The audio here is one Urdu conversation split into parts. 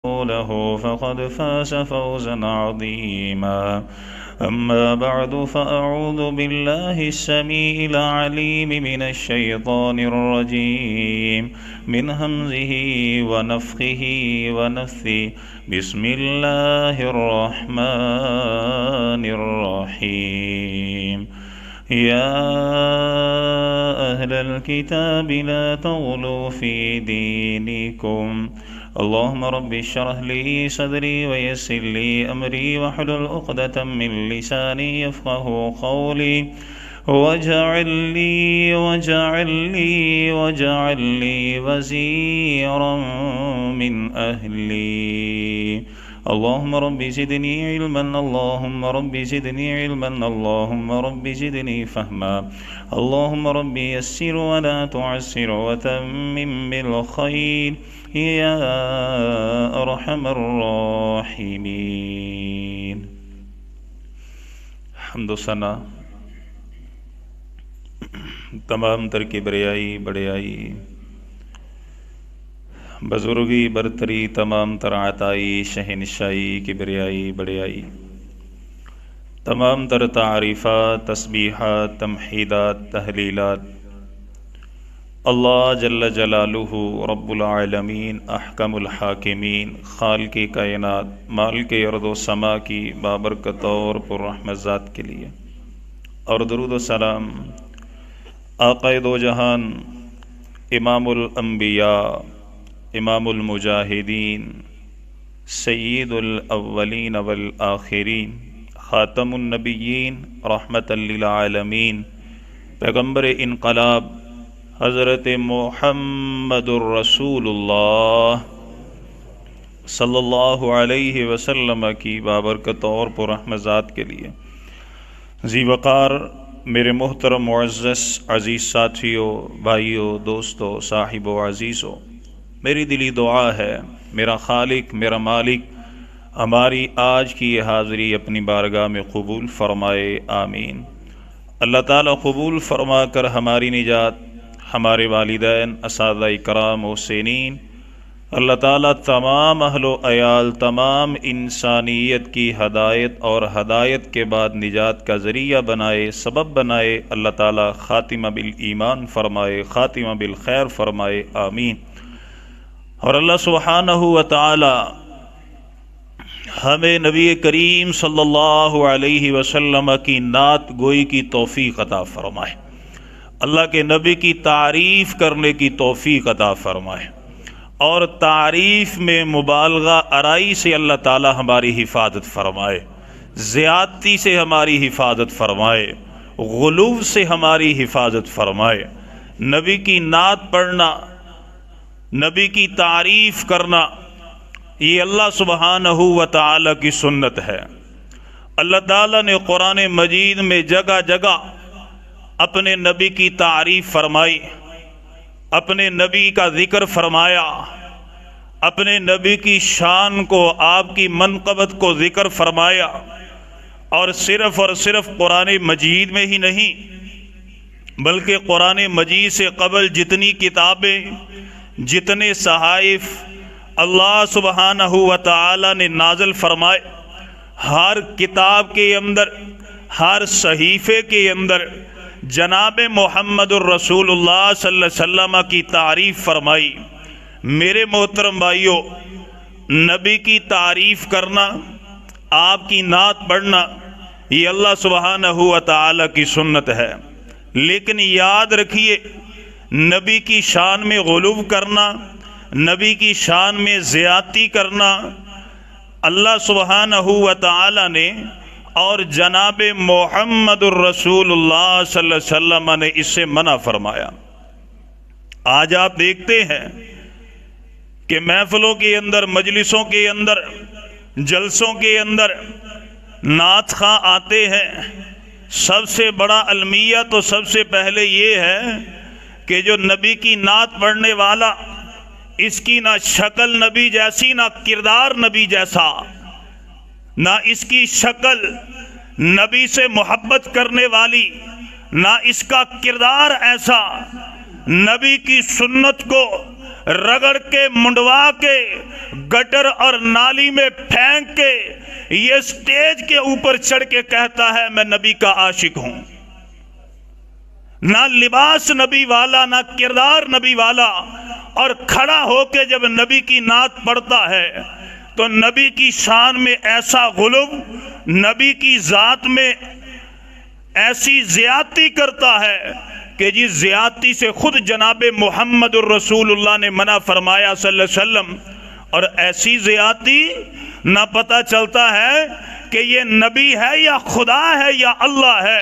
له فقد فاز فوزا عظيما. أما بعد فأعوذ بالله السميع العليم من الشيطان الرجيم من همزه ونفخه ونفثه. بسم الله الرحمن الرحيم. يا أهل الكتاب لا تغلوا في دينكم. اللهم رب اشرح لي صدري ويسر لي أمري واحلل عقدة من لساني يفقهوا قولي واجعل لي وزيرا من أهلي. اللهم رب زدني علما، اللهم رب زدني علما، اللهم رب زدني فهما. اللهم رب يسر ولا تعسر وتمم بالخير يا ارحم الراحمین. حمد و ثنا تمام تر کبریائی بڑیائی، بزرگی برتری، تمام تر عطائی شہنشائی کبریائی بڑیائی، تمام تر تعریفات، تسبیحات، تمحیدات، تحلیلات اللہ جل جلالہ رب العالمین احکم الحاکمین خالق کائنات مالک ارض و سما کی بابرکت اور پر رحمت ذات کے لیے، اور درود و سلام آقا دو جہان، امام الانبیاء، امام المجاہدین، سید الاولین والآخرین، خاتم النبیین، رحمت للعالمین، پیغمبر انقلاب حضرت محمد الرسول اللہ صلی اللہ علیہ وسلم کی بابرکت اور پر رحمت ذات کے لیے. ذی وقار میرے محترم معزز عزیز ساتھیوں، بھائیوں، دوستوں، صاحبوں، عزیزوں، میری دلی دعا ہے میرا خالق، میرا مالک ہماری آج کی یہ حاضری اپنی بارگاہ میں قبول فرمائے، آمین. اللہ تعالیٰ قبول فرما کر ہماری نجات، ہمارے والدین، اساتذہ کرام و حسینین، اللہ تعالیٰ تمام اہل و عیال، تمام انسانیت کی ہدایت اور ہدایت کے بعد نجات کا ذریعہ بنائے، سبب بنائے. اللہ تعالیٰ خاتمہ بالایمان فرمائے، خاتمہ بالخیر فرمائے، آمین. اور اللہ سبحانہ و تعالی ہمیں نبی کریم صلی اللہ علیہ وسلم کی نعت گوئی کی توفیق عطا فرمائے، اللہ کے نبی کی تعریف کرنے کی توفیق عطا فرمائے، اور تعریف میں مبالغہ آرائی سے اللہ تعالی ہماری حفاظت فرمائے، زیادتی سے ہماری حفاظت فرمائے، غلو سے ہماری حفاظت فرمائے. نبی کی نعت پڑھنا، نبی کی تعریف کرنا، یہ اللہ سبحانہ و تعالی کی سنت ہے. اللہ تعالی نے قرآن مجید میں جگہ جگہ اپنے نبی کی تعریف فرمائی، اپنے نبی کا ذکر فرمایا، اپنے نبی کی شان کو، آپ کی منقبت کو ذکر فرمایا. اور صرف قرآن مجید میں ہی نہیں، بلکہ قرآن مجید سے قبل جتنی کتابیں، جتنے صحائف اللہ سبحانہ و تعالی نے نازل فرمائے، ہر کتاب کے اندر، ہر صحیفے کے اندر جناب محمد الرسول اللہ صلی اللہ علیہ وسلم کی تعریف فرمائی. میرے محترم بھائیوں، نبی کی تعریف کرنا، آپ کی نعت پڑھنا، یہ اللہ سبحانہ و تعالی کی سنت ہے. لیکن یاد رکھیے، نبی کی شان میں غلو کرنا، نبی کی شان میں زیادتی کرنا، اللہ سبحانہ و تعالی نے اور جناب محمد الرسول اللہ صلی اللہ علیہ وسلم نے اس سے منع فرمایا. آج آپ دیکھتے ہیں کہ محفلوں کے اندر، مجلسوں کے اندر، جلسوں کے اندر نعت خواں آتے ہیں. سب سے بڑا المیہ تو سب سے پہلے یہ ہے کہ جو نبی کی نعت پڑھنے والا، اس کی نہ شکل نبی جیسی، نہ کردار نبی جیسا، نہ اس کی شکل نبی سے محبت کرنے والی، نہ اس کا کردار ایسا، نبی کی سنت کو رگڑ کے منڈوا کے گٹر اور نالی میں پھینک کے یہ سٹیج کے اوپر چڑھ کے کہتا ہے میں نبی کا عاشق ہوں. نہ لباس نبی والا، نہ کردار نبی والا، اور کھڑا ہو کے جب نبی کی نعت پڑھتا ہے تو نبی کی شان میں ایسا غلو، نبی کی ذات میں ایسی زیادتی کرتا ہے کہ جس زیادتی سے خود جناب محمد الرسول اللہ نے منع فرمایا صلی اللہ علیہ وسلم. اور ایسی زیادتی نہ پتہ چلتا ہے کہ یہ نبی ہے یا خدا ہے یا اللہ ہے.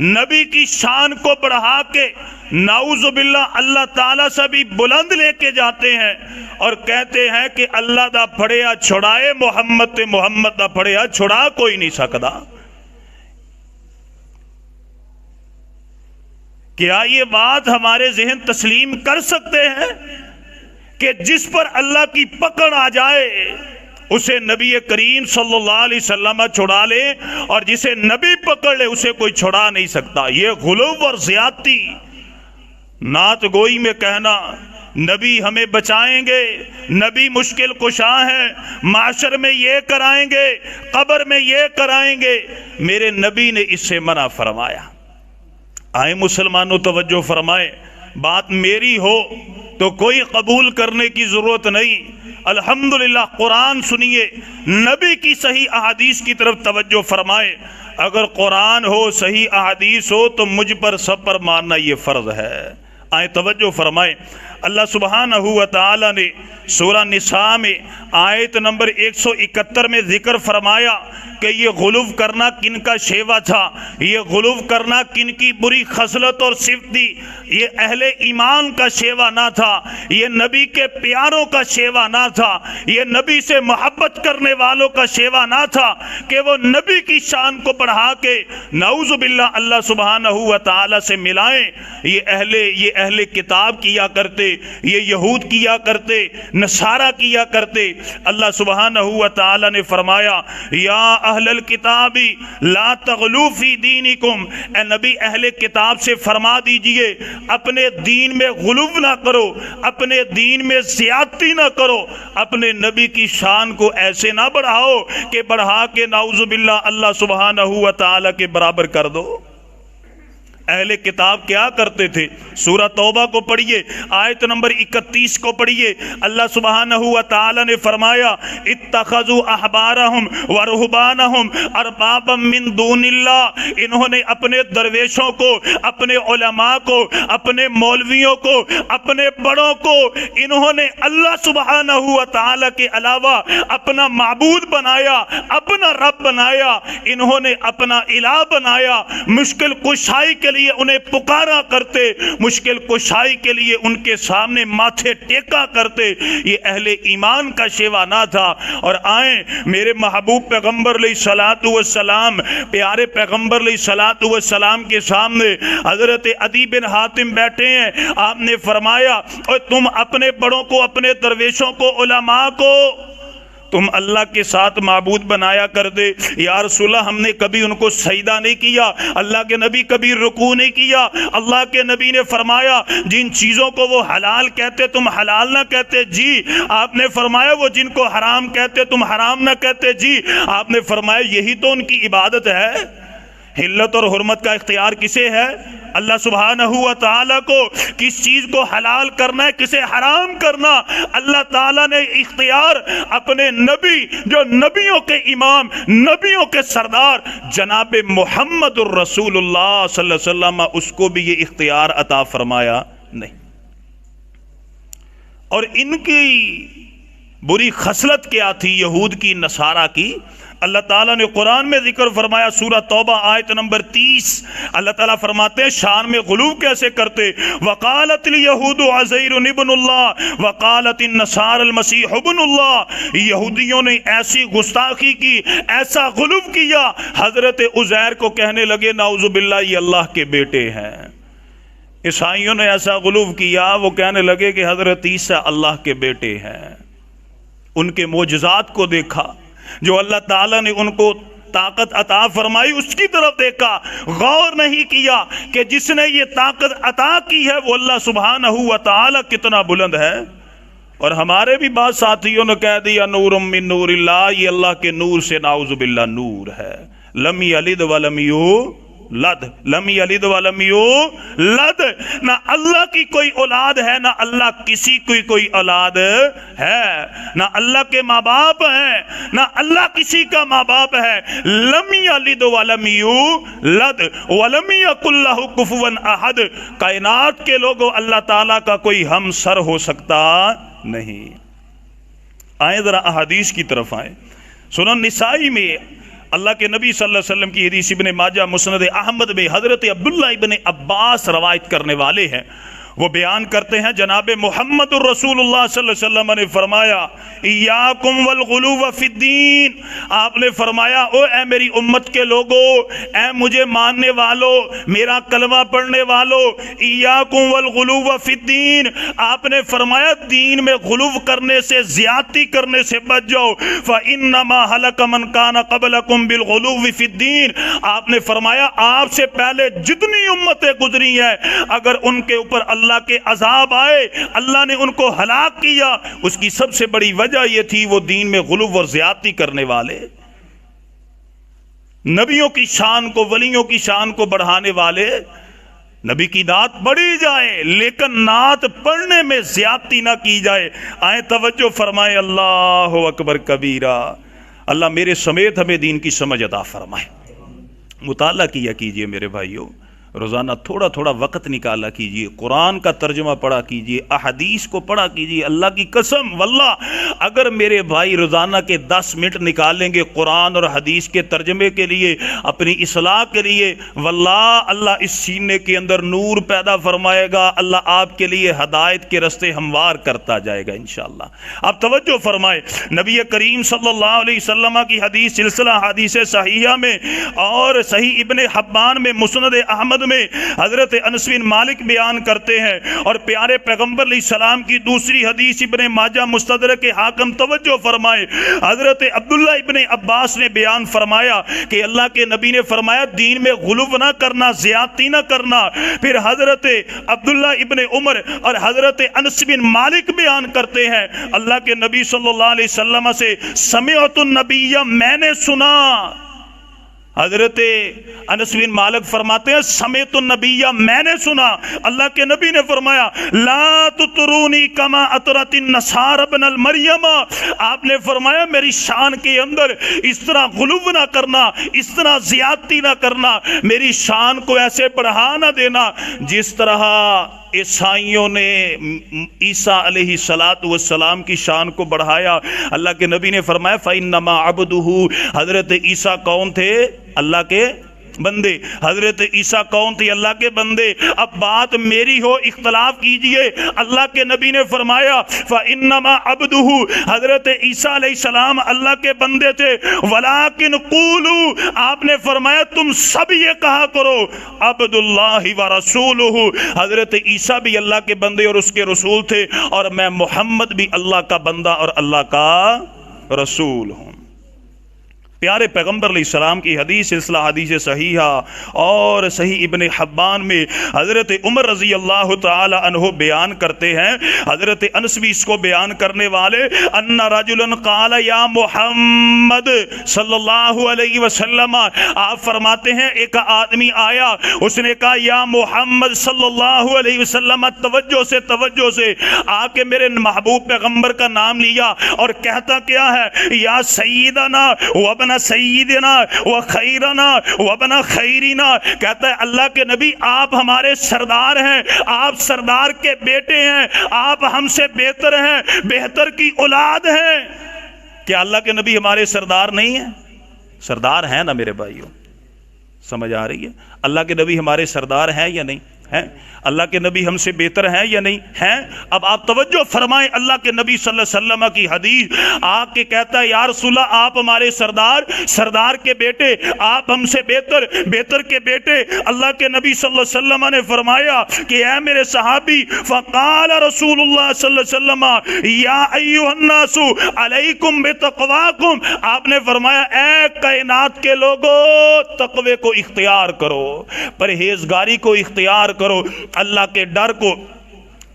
نبی کی شان کو بڑھا کے نعوذ باللہ اللہ تعالیٰ سے بھی بلند لے کے جاتے ہیں اور کہتے ہیں کہ اللہ دا پھڑیا چھڑائے محمد تے محمد دا پھڑیا چھڑا کوئی نہیں سکتا. کیا یہ بات ہمارے ذہن تسلیم کر سکتے ہیں کہ جس پر اللہ کی پکڑ آ جائے اسے نبی کریم صلی اللہ علیہ وسلم چھڑا لے، اور جسے نبی پکڑ لے اسے کوئی چھڑا نہیں سکتا؟ یہ غلو اور زیادتی. نعت گوئی میں کہنا نبی ہمیں بچائیں گے، نبی مشکل کشا ہیں، معاشر میں یہ کرائیں گے، قبر میں یہ کرائیں گے، میرے نبی نے اس سے منع فرمایا. آئے مسلمانوں توجہ فرمائے، بات میری ہو تو کوئی قبول کرنے کی ضرورت نہیں. الحمدللہ قرآن سنیے، نبی کی صحیح احادیث کی طرف توجہ فرمائے. اگر قرآن ہو، صحیح احادیث ہو تو مجھ پر سب پر ماننا یہ فرض ہے. آئے توجہ فرمائے، اللہ سبحانہ و تعالی نے سورہ نساء میں آیت نمبر 171 میں ذکر فرمایا کہ یہ غلو کرنا کن کا شیوا تھا، یہ غلو کرنا کن کی بری خصلت اور صفت تھی. یہ اہل ایمان کا شیوا نہ تھا، یہ نبی کے پیاروں کا شیوا نہ تھا، یہ نبی سے محبت کرنے والوں کا شیوا نہ تھا کہ وہ نبی کی شان کو بڑھا کے نعوذ باللہ اللہ سبحانہ و تعالی سے ملائیں. یہ اہل کتاب کیا کرتے، یہ یہود کیا کرتے، نصارہ کیا کرتے. اللہ سبحانہ و تعالی نے فرمایا یا اہل الکتاب لا تغلو فی دینکم، اے نبی اہل کتاب سے فرما دیجئے اپنے دین میں غلو نہ کرو، اپنے دین میں زیادتی نہ کرو، اپنے نبی کی شان کو ایسے نہ بڑھاؤ کہ بڑھا کے نعوذ باللہ اللہ سبحانہ و تعالی کے برابر کر دو. اہل کتاب کیا کرتے تھے؟ سورہ توبہ کو پڑھیے، آیت نمبر 31 کو پڑھیے. اللہ سبحانہ و تعالی نے فرمایا اتخذوا احبارہم ورہبانہم اربابا من دون اللہ، انہوں نے اپنے درویشوں کو، اپنے علماء کو، اپنے مولویوں کو، اپنے بڑوں کو انہوں نے اللہ سبحانہ و تعالی کے علاوہ اپنا معبود بنایا، اپنا رب بنایا، انہوں نے اپنا الہ بنایا. مشکل کشائی کے لیے انہیں پکارا کرتے، مشکل کشائی کے لیے ان کے سامنے ماتھے ٹیکا کرتے. یہ اہل ایمان کا شیوا نہ تھا. اور آئیں میرے محبوب پیغمبر علیہ الصلوۃ والسلام، پیارے پیغمبر علیہ الصلوۃ والسلام کے سامنے حضرت عدی بن حاتم بیٹھے ہیں. آپ نے فرمایا اور تم اپنے بڑوں کو، اپنے درویشوں کو، علماء کو تم اللہ کے ساتھ معبود بنایا کر دے. یا رسول اللہ ہم نے کبھی ان کو سجدہ نہیں کیا، اللہ کے نبی کبھی رکوع نہیں کیا. اللہ کے نبی نے فرمایا جن چیزوں کو وہ حلال کہتے تم حلال نہ کہتے جی. آپ نے فرمایا وہ جن کو حرام کہتے تم حرام نہ کہتے جی. آپ نے فرمایا یہی تو ان کی عبادت ہے. حلت اور حرمت کا اختیار کسے ہے؟ اللہ سبحانہ و تعالیٰ کو. کس چیز کو حلال کرنا ہے، کسے حرام کرنا، اللہ تعالیٰ نے اختیار اپنے نبی، جو نبیوں کے امام، نبیوں کے سردار جناب محمد الرسول اللہ صلی اللہ علیہ وسلم، اس کو بھی یہ اختیار عطا فرمایا نہیں. اور ان کی بری خصلت کیا تھی یہود کی، نصارہ کی؟ اللہ تعالیٰ نے قرآن میں ذکر فرمایا، سورہ توبہ آیت نمبر 30. اللہ تعالیٰ فرماتے ہیں شان میں غلو کیسے کرتے. وقالت الیہود عزیر ابن اللہ وقالت النصارى المسیح ابن اللہ. یہودیوں نے ایسی گستاخی کی، ایسا غلو کیا، حضرت عزیر کو کہنے لگے نعوذ باللہ یہ اللہ کے بیٹے ہیں. عیسائیوں نے ایسا غلو کیا، وہ کہنے لگے کہ حضرت عیسیٰ اللہ کے بیٹے ہیں. ان کے معجزات کو دیکھا، جو اللہ تعالیٰ نے ان کو طاقت عطا فرمائی اس کی طرف دیکھا، غور نہیں کیا کہ جس نے یہ طاقت عطا کی ہے وہ اللہ سبحانہ و تعالیٰ کتنا بلند ہے. اور ہمارے بھی بعض ساتھیوں نے کہہ دیا نورم من نور اللہ، یہ اللہ کے نور سے نعوذ باللہ نور ہے۔ لم یلد ولم یولد، لم یلد ولم یولد، نہ اللہ کی کوئی اولاد ہے، نہ اللہ کسی کی کوئی اولاد ہے، نہ اللہ کے ماں باپ ہیں، نہ اللہ کسی کا ماں باپ ہے۔ لم یلد ولم یولد ولم یکن لہ کفوا احد، کائنات کے لوگوں اللہ تعالیٰ کا کوئی ہم سر ہو سکتا نہیں۔ آئیں ذرا احادیث کی طرف آئیں۔ سنن نسائی میں اللہ کے نبی صلی اللہ علیہ وسلم کی حدیث، ابن ماجہ مسند احمد میں حضرت عبداللہ ابن عباس روایت کرنے والے ہیں، وہ بیان کرتے ہیں جناب محمد الرسول اللہ صلی اللہ علیہ وسلم نے فرمایا ایاکم والغلو فی الدین، آپ نے فرمایا او اے میری امت کے لوگو، اے مجھے ماننے والو، میرا کلمہ پڑھنے والو، ایاکم والغلو فی الدین، آپ نے فرمایا دین میں غلو کرنے سے، زیادتی کرنے سے بچ جاؤ۔ فإنما ہلک من کان قبلکم بالغلو فی الدین، آپ نے فرمایا آپ سے پہلے جتنی امتیں گزری ہیں، اگر ان کے اوپر اللہ کے عذاب آئے، اللہ نے ان کو ہلاک کیا، اس کی سب سے بڑی وجہ یہ تھی وہ دین میں غلو اور زیادتی کرنے والے، نبیوں کی شان کو، ولیوں کی شان کو بڑھانے والے۔ نبی کی نعت پڑھی جائے لیکن نعت پڑھنے میں زیادتی نہ کی جائے۔ آئیں توجہ فرمائیں، اللہ اکبر کبیرہ۔ اللہ میرے سمیت ہمیں دین کی سمجھ عطا فرمائے۔ مطالعہ کیا کیجئے میرے بھائیوں، روزانہ تھوڑا تھوڑا وقت نکالا کیجئے، قرآن کا ترجمہ پڑھا کیجئے، احادیث کو پڑھا کیجئے۔ اللہ کی قسم واللہ اگر میرے بھائی روزانہ کے 10 منٹ نکالیں گے قرآن اور حدیث کے ترجمے کے لیے، اپنی اصلاح کے لیے، واللہ اللہ اس سینے کے اندر نور پیدا فرمائے گا، اللہ آپ کے لیے ہدایت کے رستے ہموار کرتا جائے گا انشاءاللہ۔ آپ توجہ فرمائیں، نبی کریم صلی اللہ علیہ وسلم کی حدیث سلسلہ حدیث صحیحہ میں اور صحیح ابن حبان میں، مسند احمد میں حضرت انس بن مالک بیان کرتے ہیں، اور پیارے پیغمبر علیہ السلام کی دوسری حدیث ابن ماجہ مستدرک حاکم، توجہ فرمائے، حضرت عبداللہ ابن عباس نے بیان فرمایا کہ اللہ کے نبی نے فرمایا دین میں غلو نہ کرنا، زیادتی نہ کرنا۔ پھر حضرت عبداللہ ابن عمر اور حضرت انس بن مالک بیان کرتے ہیں اللہ کے نبی صلی اللہ علیہ وسلم سے، سمعت النبی، میں نے سنا۔ حضرت انس بن مالک فرماتے ہیں سمیت النبی، میں نے سنا اللہ کے نبی نے فرمایا لا تطرونی کما اطرت النصارى ابن المریم، آپ نے فرمایا میری شان کے اندر اس طرح غلو نہ کرنا، اس طرح زیادتی نہ کرنا، میری شان کو ایسے بڑھا نہ دینا جس طرح عیسائیوں نے عیسیٰ علیہ السلام کی شان کو بڑھایا۔ اللہ کے نبی نے فرمایا فَإِنَّمَا عَبْدُهُ، حضرت عیسیٰ کون تھے؟ اللہ کے بندے۔ حضرت عیسیٰ کون تھے؟ اللہ کے بندے۔ اب بات میری ہو اختلاف کیجئے، اللہ کے نبی نے فرمایا فَإِنَّمَا عَبْدُهُ، حضرت عیسیٰ علیہ السلام اللہ کے بندے تھے، وَلَٰكِنْ قُولُوا، آپ نے فرمایا تم سب یہ کہا کرو عبد اللہ وَرَسُولُهُ، حضرت عیسیٰ بھی اللہ کے بندے اور اس کے رسول تھے، اور میں محمد بھی اللہ کا بندہ اور اللہ کا رسول ہوں۔ پیارے پیغمبر علیہ السلام کی حدیث سلسلہ حدیث صحیحہ اور صحیح ابن حبان میں حضرت عمر رضی اللہ تعالی عنہ بیان کرتے ہیں، حضرت انس بھی اس کو بیان کرنے والے، ان رجلا قال یا محمد صلی اللہ علیہ وسلم، آپ فرماتے ہیں ایک آدمی آیا، اس نے کہا یا محمد صلی اللہ علیہ وسلم، توجہ سے آ کے میرے محبوب پیغمبر کا نام لیا اور کہتا کیا ہے یا سیدنا وابن سیدنا و خیرنا و ابن خیرنا، کہتا ہے اللہ کے نبی آپ ہمارے سردار ہیں، آپ سردار کے بیٹے ہیں، آپ ہم سے بہتر ہیں، بہتر کی اولاد ہیں۔ کیا اللہ کے نبی ہمارے سردار نہیں ہیں؟ سردار ہیں نا میرے بھائیوں، سمجھ آ رہی ہے؟ اللہ کے نبی ہمارے سردار ہیں یا نہیں ہیں؟ اللہ کے نبی ہم سے بہتر ہیں یا نہیں ہیں؟ اب آپ توجہ فرمائیں، اللہ کے نبی صلی اللہ علیہ وسلم کی حدیث آ کے کہتا ہے یا رسول اللہ آپ ہمارے سردار کے بیٹے، آپ ہم سے بہتر کے بیٹے۔ اللہ کے نبی صلی اللہ علیہ وسلم نے فرمایا کہ اے میرے صحابی، فقال رسول اللہ صلی اللہ علیہ وسلم یا ایھا الناس علیکم بتقواکم، آپ نے فرمایا اے کائنات کے لوگو تقوی کو اختیار کرو، پرہیزگاری کو اختیار کرو، اللہ کے ڈر کو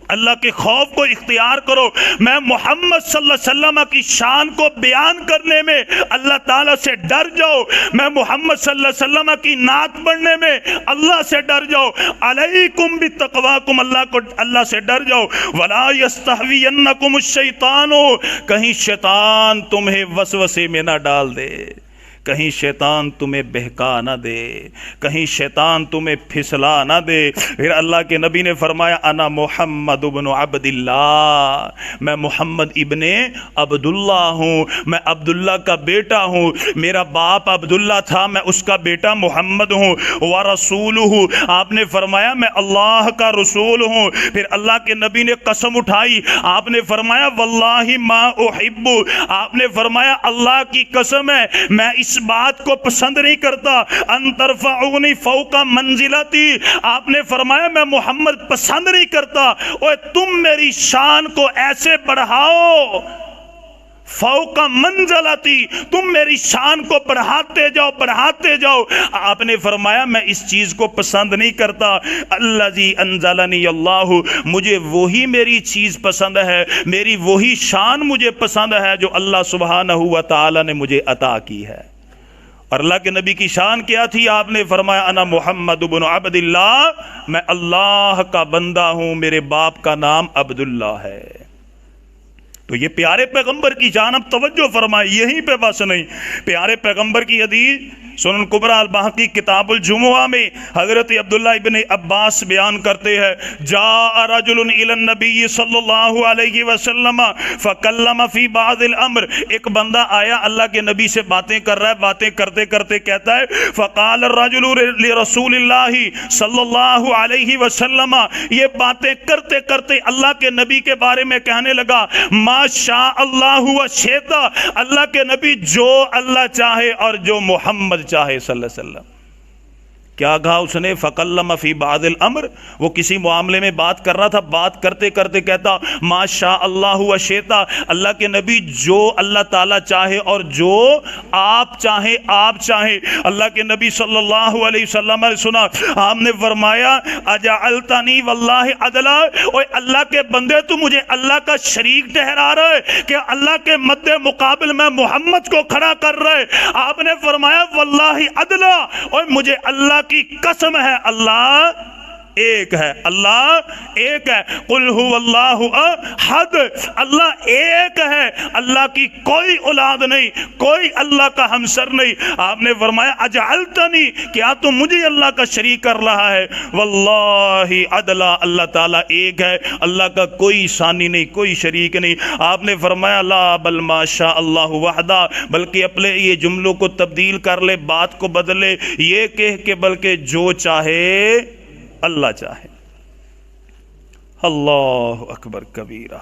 اللہ کے خوف کو اختیار کرو. میں محمد صلی اللہ علیہ وسلم کی شان کو بیان کرنے میں اللہ تعالیٰ سے ڈر جاؤ. میں محمد صلی اللہ علیہ وسلم کی نعت پڑھنے میں اللہ سے ڈر جاؤ. علیکم بتقواکم، اللہ سے ڈر جاؤ. ولا یستہوینکم الشیطان، کہیں شیطان تمہیں وسوسے میں نہ ڈال دے، کہیں شیطان تمہیں بہکا نہ دے، کہیں شیطان تمہیں پھسلا نہ دے. پھر اللہ کے نبی نے فرمایا انا محمد ابن عبد اللہ، میں محمد ابن عبداللہ ہوں، میں عبداللہ کا بیٹا ہوں. میرا باپ عبداللہ تھا، میں اس کا بیٹا محمد ہوں. ورسولہ، آپ نے فرمایا میں اللہ کا رسول ہوں. پھر اللہ کے نبی نے قسم اٹھائی، آپ نے فرمایا واللہ ما احب، آپ نے فرمایا اللہ کی قسم ہے میں اس بات کو پسند نہیں کرتا ان ترفعونی فوق منزلتی، آپ نے فرمایا میں محمد پسند نہیں کرتا اوے تم میری شان کو ایسے بڑھاؤ، فوق منزلتی، تم میری شان کو بڑھاتے جاؤ بڑھاتے جاؤ. آپ نے فرمایا میں اس چیز کو پسند نہیں کرتا. الذی انزلنی اللہ، مجھے وہی میری چیز پسند ہے، میری وہی شان مجھے پسند ہے جو اللہ سبحانہ و تعالی نے مجھے عطا کی ہے. اور اللہ کے نبی کی شان کیا تھی؟ آپ نے فرمایا انا محمد بن عبد اللہ، میں اللہ کا بندہ ہوں، میرے باپ کا نام عبداللہ ہے. تو یہ پیارے پیغمبر کی جانب توجہ فرمائے، یہیں پہ بس نہیں. پیارے پیغمبر کی حدیث سنن کبریٰ الباہقی کتاب الجمعہ میں حضرت عبداللہ ابن عباس بیان کرتے ہیں جاء رجل الی النبی صلی اللہ علیہ وسلم فکلم فی بعض الامر، ایک بندہ آیا اللہ کے نبی سے باتیں کر رہا ہے، باتیں کرتے کرتے کہتا ہے فقال الرجل لرسول اللہ صلی اللہ علیہ وسلم، یہ باتیں کرتے کرتے اللہ کے نبی کے بارے میں کہنے لگا ما شاء اللہ و شئت، اللہ کے نبی جو اللہ چاہے اور جو محمد چاہے صلی اللہ علیہ وسلم. کیا کہا اس نے؟ فَقَلَّمَ فِي بَعْضِ الْأَمْرِ، وہ کسی معاملے میں بات کر رہا تھا، بات کرتے کرتے کہتا ما شاء اللہ و شئت، اللہ کے نبی جو اللہ تعالیٰ چاہے اور جو آپ چاہیں آپ چاہیں. اللہ کے نبی صلی اللہ علیہ وسلم نے سنا، آپ نے فرمایا اجعلتنی واللہ عدلا، اوے اللہ کے بندے تو مجھے اللہ کا شریک ٹھہرا رہا ہے کہ اللہ کے مد مقابل میں محمد کو کھڑا کر رہے. آپ نے فرمایا واللہ عدلا، اوے مجھے اللہ کی قسم ہے اللہ ایک ہے، اللہ ایک ہے. قل هو اللہ احد، اللہ ایک ہے، اللہ کی کوئی اولاد نہیں، کوئی اللہ کا ہمسر نہیں. آپ نے فرمایا اجعلتنی، کیا تو مجھے اللہ کا شریک کر رہا ہے؟ واللہ عدلا، اللہ تعالیٰ ایک ہے، اللہ کا کوئی ثانی نہیں، کوئی شریک نہیں. آپ نے فرمایا لا بل ما شاء اللہ وحدہ، بلکہ اپنے یہ جملوں کو تبدیل کر لے، بات کو بدلے، یہ کہہ کہ بلکہ جو چاہے اللہ چاہے. اللہ اکبر کبیرہ.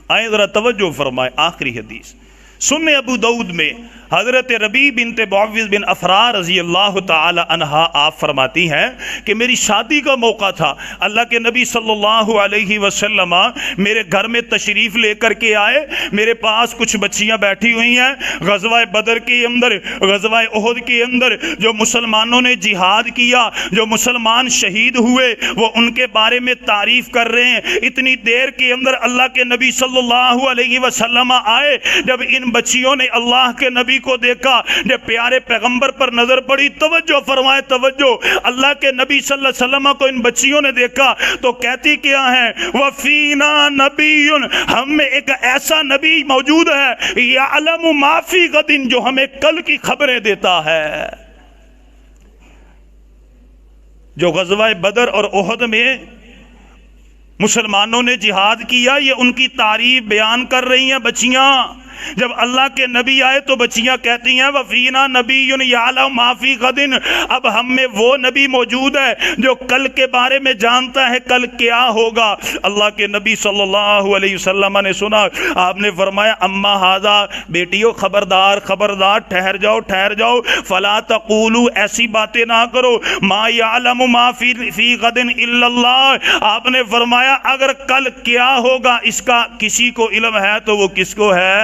آئیں ذرا توجہ فرمائے آخری حدیث سنن ابو داؤد میں حضرت ربیع بنت معوذ بن افرا رضی اللہ تعالی عنہا آپ فرماتی ہیں کہ میری شادی کا موقع تھا، اللہ کے نبی صلی اللہ علیہ وسلم میرے گھر میں تشریف لے کر کے آئے. میرے پاس کچھ بچیاں بیٹھی ہوئی ہیں. غزوہ بدر کے اندر، غزوہ احد کے اندر جو مسلمانوں نے جہاد کیا، جو مسلمان شہید ہوئے، وہ ان کے بارے میں تعریف کر رہے ہیں. اتنی دیر کے اندر اللہ کے نبی صلی اللہ علیہ وسلم آئے. جب ان بچیوں نے اللہ کے نبی کو دیکھا، جب پیارے پیغمبر پر نظر پڑی، توجہ فرمائے توجہ، اللہ کے نبی صلی اللہ علیہ وسلم کو ان بچیوں نے دیکھا تو کہتی کیا ہیں؟ وَفِينَا نَبِيٌّ، ہم میں ایک ایسا نبی موجود ہے يَعْلَمُ مَا فِي غَدٍ، جو ہمیں کل کی خبریں دیتا ہے. جو غزوہ بدر اور احد میں مسلمانوں نے جہاد کیا، یہ ان کی تعریف بیان کر رہی ہیں بچیاں. جب اللہ کے نبی آئے تو بچیاں کہتی ہیں وَفِينَا نَبِيٌّ يَعْلَمُ مَا فِي غَدٍ، اب ہم میں وہ نبی موجود ہے جو کل کے بارے میں جانتا ہے کل کیا ہوگا. اللہ کے نبی صلی اللہ علیہ وسلم نے سنا، آپ نے فرمایا اما ھذا، بیٹیوں خبردار خبردار، ٹھہر جاؤ ٹھہر جاؤ، فلا تقولوا، ایسی باتیں نہ کرو، ما يعلم ما فی غد الا اللہ. آپ نے فرمایا اگر کل کیا ہوگا اس کا کسی کو علم ہے تو وہ کس کو ہے؟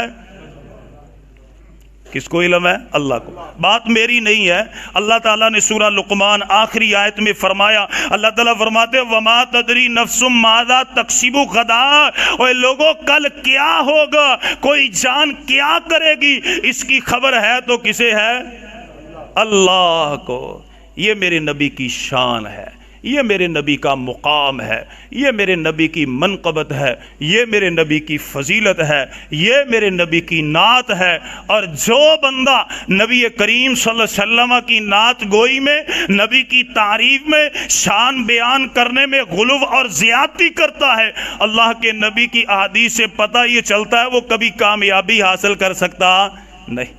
کس کو علم ہے؟ اللہ کو. بات میری نہیں ہے. اللہ تعالیٰ نے سورہ لقمان آخری آیت میں فرمایا، اللہ تعالیٰ فرماتے وما تدری نفس ماذا تکسب غدا، اوے لوگوں کل کیا ہوگا، کوئی جان کیا کرے گی، اس کی خبر ہے تو کسے ہے؟ اللہ کو. یہ میرے نبی کی شان ہے، یہ میرے نبی کا مقام ہے، یہ میرے نبی کی منقبت ہے، یہ میرے نبی کی فضیلت ہے، یہ میرے نبی کی نعت ہے. اور جو بندہ نبی کریم صلی اللہ علیہ وسلم کی نعت گوئی میں، نبی کی تعریف میں، شان بیان کرنے میں غلو اور زیادتی کرتا ہے، اللہ کے نبی کی احادیث سے پتہ یہ چلتا ہے وہ کبھی کامیابی حاصل کر سکتا نہیں.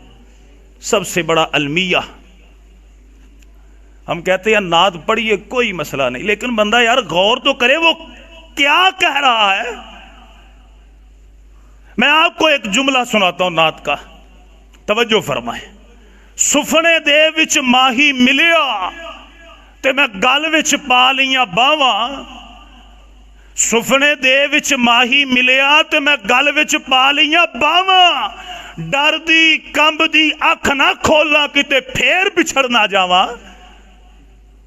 سب سے بڑا المیہ، ہم کہتے ہیں نعت پڑھیے کوئی مسئلہ نہیں، لیکن بندہ یار غور تو کرے وہ کیا کہہ رہا ہے. میں آپ کو ایک جملہ سناتا ہوں نعت کا، توجہ فرمائیں. سفنے دے وچ ماہی ملیا تے میں گل وچ پا لیاں باواں، سفنے دے وچ ماہی ملیا تے میں گل وچ پا لیاں باواں، ڈر دی کمب دی اکھ نہ کھولا کتے پھر بچھڑ نہ جاواں.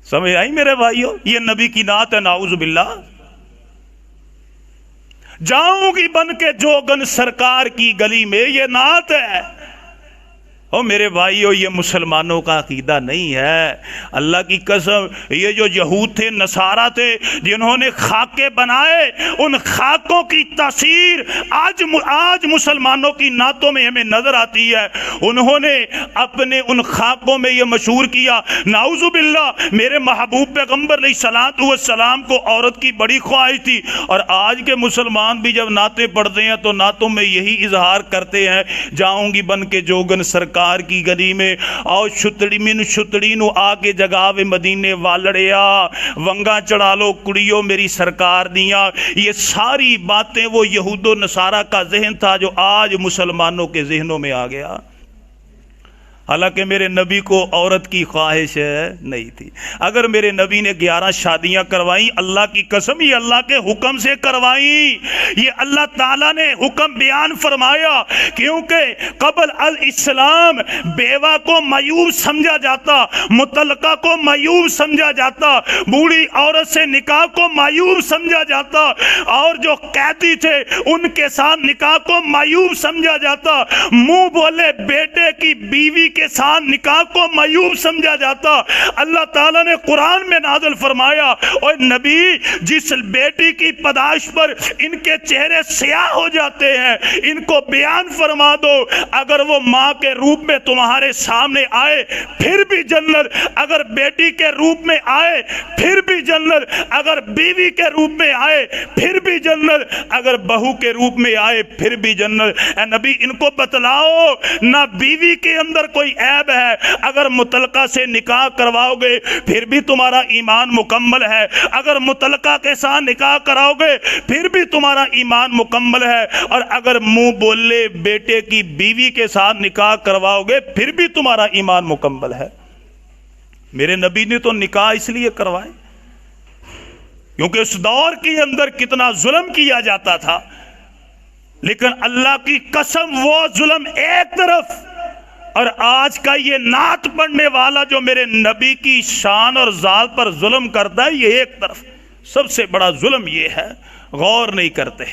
سمجھ آئی میرے بھائیو؟ یہ نبی کی نعت ہے. نعوذ باللہ. جاؤں گی بن کے جوگن سرکار کی گلی میں، یہ نعت ہے. او میرے بھائیو یہ مسلمانوں کا عقیدہ نہیں ہے. اللہ کی قسم یہ جو یہود تھے، نصارہ تھے، جنہوں نے خاکے بنائے، ان خاکوں کی تاثیر آج مسلمانوں کی نعتوں میں ہمیں نظر آتی ہے. انہوں نے اپنے ان خاکوں میں یہ مشہور کیا، نعوذ باللہ میرے محبوب پیغمبر علیہ الصلوۃ والسلام کو عورت کی بڑی خواہش تھی. اور آج کے مسلمان بھی جب نعتیں پڑھتے ہیں تو نعتوں میں یہی اظہار کرتے ہیں، جاؤں گی بن کے جوگن سرکار کی گلی میں، آؤ چھتڑی من چھتڑی نو آ کے جگاوے مدینے والڑیا، ونگا چڑھا لو کڑیوں میری سرکار دیاں. یہ ساری باتیں وہ یہود و نصارہ کا ذہن تھا جو آج مسلمانوں کے ذہنوں میں آ گیا. حالانکہ میرے نبی کو عورت کی خواہش نہیں تھی. اگر میرے نبی نے 11 شادیاں کروائیں، اللہ کی قسم یہ اللہ کے حکم سے کروائیں. یہ اللہ تعالیٰ نے حکم بیان فرمایا، کیونکہ قبل الاسلام بیوہ کو معیوب سمجھا جاتا، مطلقہ کو معیوب سمجھا جاتا، بوڑھی عورت سے نکاح کو معیوب سمجھا جاتا، اور جو قیدی تھے ان کے ساتھ نکاح کو معیوب سمجھا جاتا، منہ بولے بیٹے کی بیوی کے ساتھ نکاح کو معیوب سمجھا جاتا. اللہ تعالیٰ نے قرآن میں نازل فرمایا، اور نبی جس بیٹی کی پیدائش پر ان کے چہرے سیاہ ہو جاتے ہیں ان کو بیان فرما دو، اگر وہ ماں کے روپ میں تمہارے سامنے آئے پھر بھی جنت، اگر بیٹی کے روپ میں آئے پھر بھی جنت، اگر بیوی کے روپ میں آئے پھر بھی جنت، اگر بہو کے روپ میں آئے پھر بھی جنت. اے نبی ان کو بتلاؤ نہ بیوی کے اندر کوئی عیب ہے، اگر مطلقہ سے نکاح کرواؤ گے پھر بھی تمہارا ایمان مکمل ہے، اگر مطلقہ کے ساتھ نکاح کراؤ گے پھر بھی تمہارا ایمان مکمل ہے، اور اگر منہ بولے بیٹے کی بیوی کے ساتھ نکاح کرواؤ گے پھر بھی تمہارا ایمان مکمل ہے. میرے نبی نے تو نکاح اس لیے کروائے کیونکہ اس دور کے اندر کتنا ظلم کیا جاتا تھا، لیکن اللہ کی قسم وہ ظلم ایک طرف، اور آج کا یہ نعت پڑھنے والا جو میرے نبی کی شان اور ذات پر ظلم کرتا ہے یہ ایک طرف. سب سے بڑا ظلم یہ ہے غور نہیں کرتے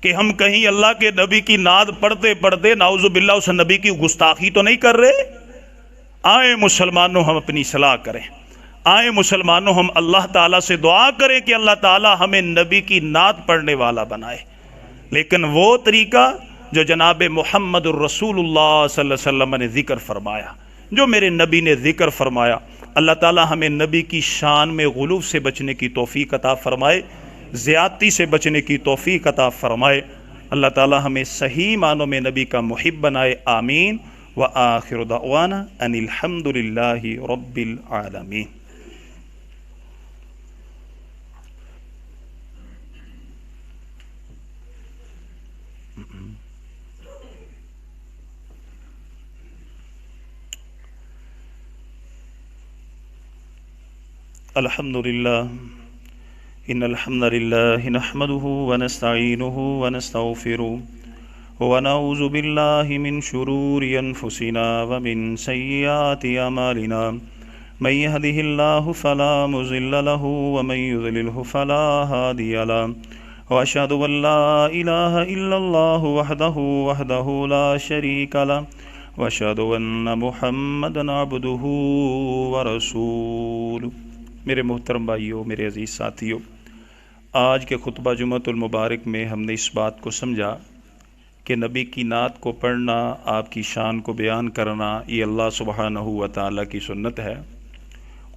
کہ ہم کہیں اللہ کے نبی کی نعت پڑھتے پڑھتے نعوذ باللہ اس نبی کی گستاخی تو نہیں کر رہے. آئیں مسلمانوں ہم اپنی صلاح کریں، آئیں مسلمانوں ہم اللہ تعالیٰ سے دعا کریں کہ اللہ تعالیٰ ہمیں نبی کی نعت پڑھنے والا بنائے، لیکن وہ طریقہ جو جناب محمد الرسول اللہ صلی اللہ علیہ وسلم نے ذکر فرمایا، جو میرے نبی نے ذکر فرمایا. اللہ تعالیٰ ہمیں نبی کی شان میں غلو سے بچنے کی توفیق عطا فرمائے، زیادتی سے بچنے کی توفیق عطا فرمائے. اللہ تعالیٰ ہمیں صحیح معنوں میں نبی کا محب بنائے. آمین. وآخر دعوانا ان الحمد للہ رب العالمین. الحمد للہ ان الحمد للہ نحمده ونستعینه ونستغفره ونعوذ بالله من شرور أنفسنا ومن سيئات أعمالنا من يهده الله فلا مضل له ومن يضلله فلا هادي له وأشهد أن لا إله إلا الله وحده لا شريك له وأشهد أن محمدا عبده ورسوله۔ میرے محترم بھائیوں، میرے عزیز ساتھیوں، آج کے خطبہ جمعۃ المبارک میں ہم نے اس بات کو سمجھا کہ نبی کی نعت کو پڑھنا، آپ کی شان کو بیان کرنا، یہ اللہ سبحانہ و تعالیٰ کی سنت ہے۔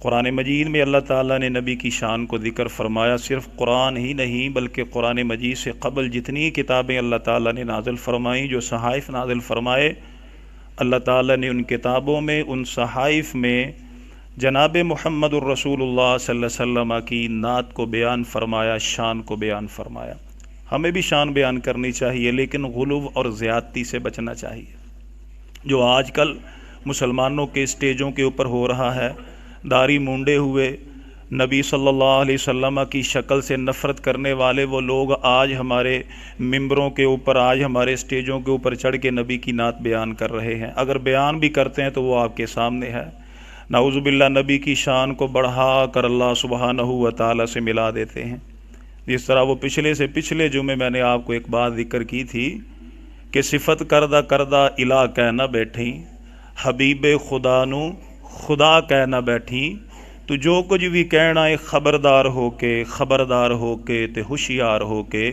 قرآن مجید میں اللہ تعالیٰ نے نبی کی شان کو ذکر فرمایا۔ صرف قرآن ہی نہیں بلکہ قرآن مجید سے قبل جتنی کتابیں اللہ تعالیٰ نے نازل فرمائیں، جو صحائف نازل فرمائے، اللہ تعالیٰ نے ان کتابوں میں، ان صحائف میں جناب محمد الرسول اللہ صلی اللہ علیہ وسلم کی نعت کو بیان فرمایا، شان کو بیان فرمایا۔ ہمیں بھی شان بیان کرنی چاہیے، لیکن غلو اور زیادتی سے بچنا چاہیے، جو آج کل مسلمانوں کے اسٹیجوں کے اوپر ہو رہا ہے۔ داڑھی مونڈے ہوئے نبی صلی اللہ علیہ وسلم کی شکل سے نفرت کرنے والے وہ لوگ آج ہمارے ممبروں کے اوپر، آج ہمارے اسٹیجوں کے اوپر چڑھ کے نبی کی نعت بیان کر رہے ہیں۔ اگر بیان بھی کرتے ہیں تو وہ آپ کے سامنے ہے۔ نعوذ باللہ، نبی کی شان کو بڑھا کر اللہ سبحانہ و تعالیٰ سے ملا دیتے ہیں۔ جس طرح وہ پچھلے جمعے میں نے آپ کو ایک بات ذکر کی تھی کہ صفت کردہ کردہ الہ کہہ نہ بیٹھی، حبیب خدا نو خدا کہہ نہ بیٹھی، تو جو کچھ بھی کہنا ہے خبردار ہو کے تے ہوشیار ہو کے،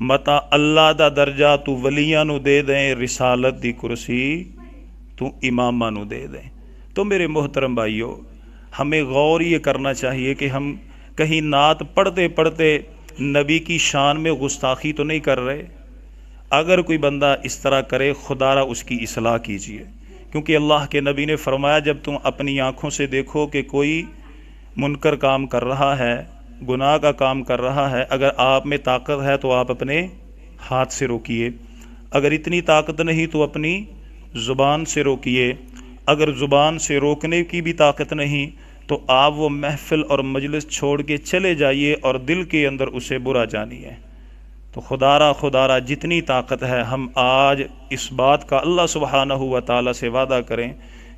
متا اللہ دا درجہ تو ولیاں نو دے دیں، رسالت دی کرسی تو اماماں نو دے دیں۔ تو میرے محترم بھائیوں، ہمیں غور یہ کرنا چاہیے کہ ہم کہیں نعت پڑھتے پڑھتے نبی کی شان میں گستاخی تو نہیں کر رہے۔ اگر کوئی بندہ اس طرح کرے، خدا را اس کی اصلاح کیجیے، کیونکہ اللہ کے نبی نے فرمایا جب تم اپنی آنکھوں سے دیکھو کہ کوئی منکر کام کر رہا ہے، گناہ کا کام کر رہا ہے، اگر آپ میں طاقت ہے تو آپ اپنے ہاتھ سے روکیے، اگر اتنی طاقت نہیں تو اپنی زبان سے روکیے، اگر زبان سے روکنے کی بھی طاقت نہیں تو آپ وہ محفل اور مجلس چھوڑ کے چلے جائیے اور دل کے اندر اسے برا جانیے۔ تو خدا را جتنی طاقت ہے، ہم آج اس بات کا اللہ سبحانہ و تعالیٰ سے وعدہ کریں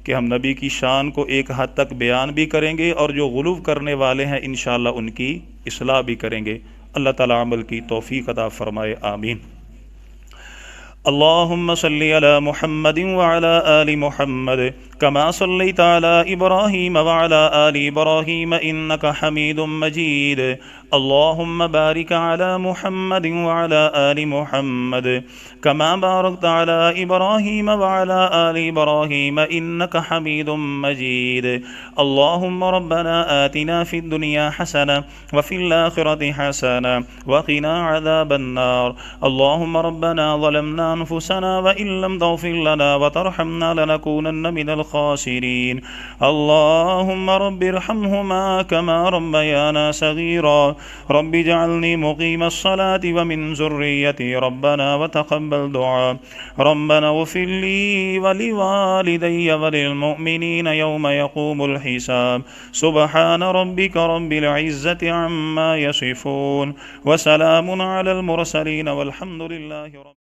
کہ ہم نبی کی شان کو ایک حد تک بیان بھی کریں گے، اور جو غلو کرنے والے ہیں انشاءاللہ ان کی اصلاح بھی کریں گے۔ اللہ تعالیٰ عمل کی توفیق عطا فرمائے، آمین۔ اللهم صل على محمد وعلى آل محمد كما صليت على إبراهيم وعلى آل إبراهيم إنك حميد مجيد۔ اللهم بارك على محمد وعلى آل محمد كما باركت على إبراهيم وعلى آل إبراهيم إنك حميد مجيد۔ اللهم ربنا آتنا في الدنيا حسنة وفي الآخرة حسنة وقنا عذاب النار۔ اللهم ربنا ظلمنا أنفسنا وإن لم تغفر لنا وترحمنا لنكونن من الخاسرين۔ اللهم رب ارحمهما كما ربيانا صغيرا، رب اجعلني مقيم الصلاة ومن ذريتي ربنا وتقبل دعاء، ربنا اغفر لي ولوالدي وللمؤمنين يوم يقوم الحساب۔ سبحان ربك رب العزة عما يصفون وسلام على المرسلين والحمد لله رب